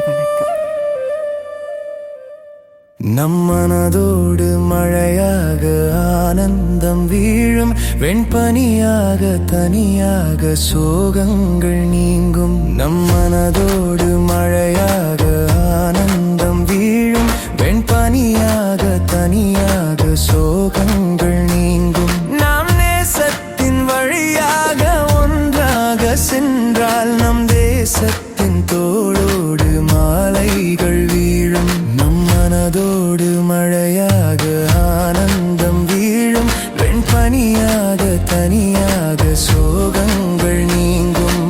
வணக்கம். நம் மனதோடு மழையாக ஆனந்தம் வீழும், வெண்பனியாக தனியாக சோகங்கள் நீங்கும். நம் மனதோடு மழையாக ஆனந்தம் வீழும், வெண்பனியாக தனியாக சோகங்கள் நீங்கும். நாம் நேசத்தின் வழியாக ஒன்றாக சென்றால் நம் தேசத்தின் தோளோடு மாலைகள் வீழும். நம் மனதோடு மழையாக ஆனந்தம் வீழும், வெண்பனியாக தனியாக சோகங்கள் நீங்கும்.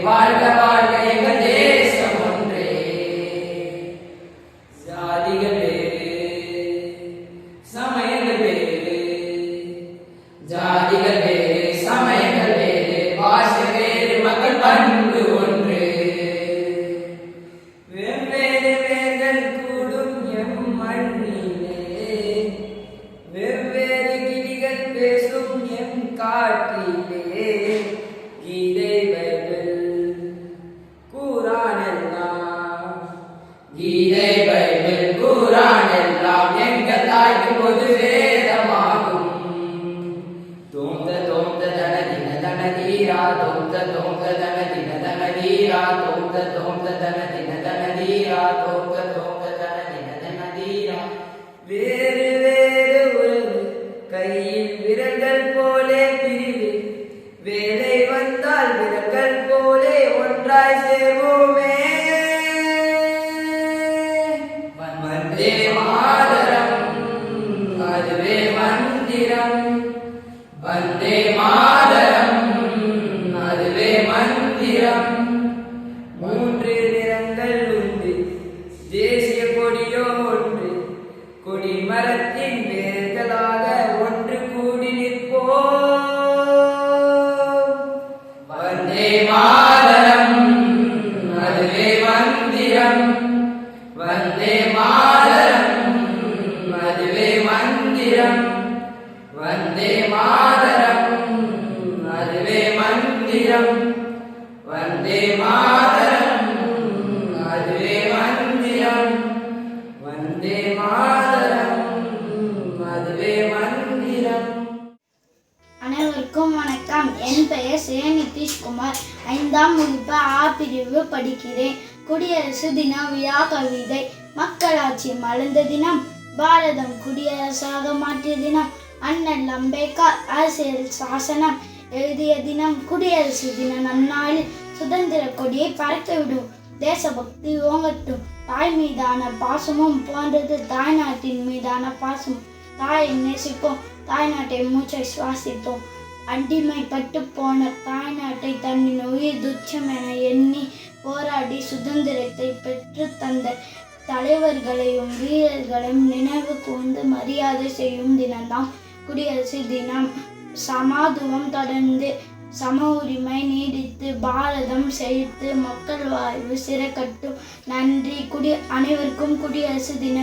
வாழ்க வாழ்க எங்கள் தேசம் ஒன்றே. ஜாதிகள் வேறு, சமயங்கள் வேறு, ஜாதிகள் வேறு, சமயங்கள் வேறு, பாஷை வேறு, மக்கள் பண்பு ஒன்று. வெவ்வேறு வேர்கள் கூடும் எம் மண்ணிலே, வெவ்வேறு கிளிகள் பேசும் எம் காட்டிலே. கீதை பைபிள் குரான் எல்லாம், கீதை பைபிள் குரான் எல்லாம் எங்கள் தாய்க்கு பொது வேதமாகும். தோந்த தோந்த தனதின தனதீரா, தோந்த தோந்த தனதின தனதீரா, தோந்த தோந்த தனதின தனதீரா, தோந்த தோந்த தனதின தனதீரா. வேறு வேறு உறவு, கையில் விரல்கள் போலே பிரிவு, வேலை வந்தால் விரல்கள் போலே ஒன்றாய் சேர்வோமே. வந்தே மாதரம், அதுவே மந்திரம். வந்தே மாதரம், அதுவே மந்திரம். மூன்று நிறங்கள் உண்டு, தேசிய கொடியோ ஒன்று. கொடிமரத்தின் வேர்களாக ஒன்று கூடி நிற்போம். வந்தே மாதரம், அதுவே மந்திரம். வந்தே மாதரம், அதுவே மந்திரம். வந்தே மாதரம், அதுவே மந்திரம். வந்தே மாதரம், அதுவே மந்திரம். வந்தே மாதரம், அதுவே மந்திரம். அனைவருக்கும் வணக்கம். என் பெயர் நிதிஷ்குமார். 5ஆம் வகுப்பு ஆ பிரிவு படிக்கிறேன். குடியரசு தின விழா கவிதை. மக்களாட்சி மலர்ந்த தினம், பாரதம் குடியரசாக மாற்றிய தினம், அண்ணல் அம்பேத்கர் அரசியல் சாசனம் எழுதிய தினம். குடியரசு தின நன்னாளில் சுதந்திர கொடியை பறக்கவிடும், தேசபக்தி ஓங்கட்டும். தாய் மீதான பாசமும் போன்றது தாய்நாட்டின் மீதான பாசமும். தாயை நேசிப்போம், தாய்நாட்டை மூச்சை சுவாசிப்போம். அடிமைப்பட்டு போன தாய்நாட்டை தன்னின் உயிர் துச்சம் என எண்ணி போராடி சுதந்திரத்தை பெற்று தந்த தலைவர்களையும் வீரர்களையும் நினைவு கூர்ந்து மரியாதை செய்யும் தினம்தான் குடியரசு தினம். சமாதுவம் தொடர்ந்து, சம உரிமை நீடித்து, பாரதம் செழித்து, மக்கள் வாழ்வு சிறக்கட்டும். நன்றி. அனைவருக்கும் குடியரசு தின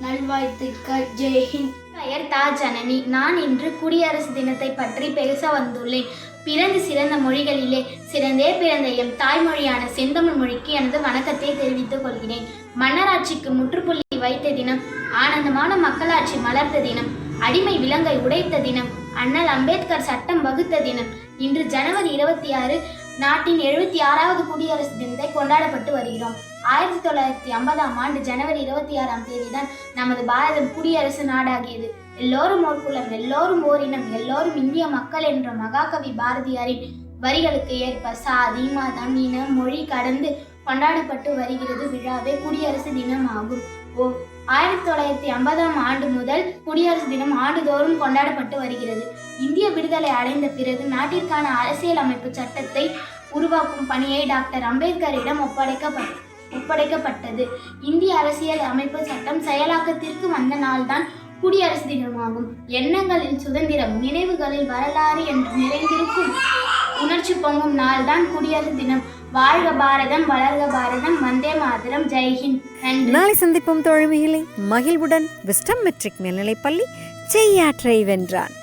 நல்வாழ்த்துக்கள். ஜெய்ஹிந்த். பெயர் தா ஜனனி. நான் இன்று குடியரசு தினத்தை பற்றி பேச வந்துள்ளேன். பிறந்து சிறந்த மொழிகளிலே சிறந்தே பிறந்த எம் தாய்மொழியான செந்தமிழ் மொழிக்கு எனது வணக்கத்தை தெரிவித்துக் கொள்கிறேன். மன்னராட்சிக்கு முற்றுப்புள்ளி வைத்த தினம், ஆனந்தமான மக்களாட்சி மலர்ந்த தினம், அடிமை விலங்கை உடைத்த தினம், அண்ணல் அம்பேத்கர் சட்டம் வகுத்த தினம். இன்று ஜனவரி 26 நாட்டின் 76வது குடியரசு தினத்தை கொண்டாடப்பட்டு வருகிறோம். 1950ஆம் ஆண்டு ஜனவரி 26ஆம் தேதிதான் நமது பாரதம் குடியரசு நாடாகியது. எல்லோரும் ஓர் குலம், எல்லோரும் ஓர் இனம், எல்லோரும் இந்திய மக்கள் என்ற மகாகவி பாரதியாரின் வரிகளுக்கு ஏற்ப சாதி, மதம், இனம், மொழி கடந்து கொண்டாடப்பட்டு வருகிறது விழாவே குடியரசு தினம் ஆகும். 1950ஆம் ஆண்டு முதல் குடியரசு தினம் ஆண்டுதோறும் கொண்டாடப்பட்டு வருகிறது. இந்திய விடுதலை அடைந்த பிறகு நாட்டிற்கான அரசியல் அமைப்பு சட்டத்தை உருவாக்கும் பணியை டாக்டர் அம்பேத்கரிடம் ஒப்படைக்கப்பட்டது. இந்திய அரசியல் அமைப்பு சட்டம் செயலாக்கத்திற்கு வந்த நாள்தான் குடியரசு தினமாகும். எண்ணங்களில் சுதந்திரம், நினைவுகளில் வரலாறு என்று நிறைந்திருக்கும் உணர்ச்சி பொங்கும் நாள்தான் குடியரசு தினம். வாழ்க பாரதம், வளர்க பாரதம், வந்தே மாதரம், ஜெய்ஹிந்த். நன்றி. நாளை சந்திப்போம் தோழமைகளை. மகிழ்வுடன் விஸ்டம் மெட்ரிக் மேல்நிலைப்பள்ளி செய்யாற்றை வென்றான்.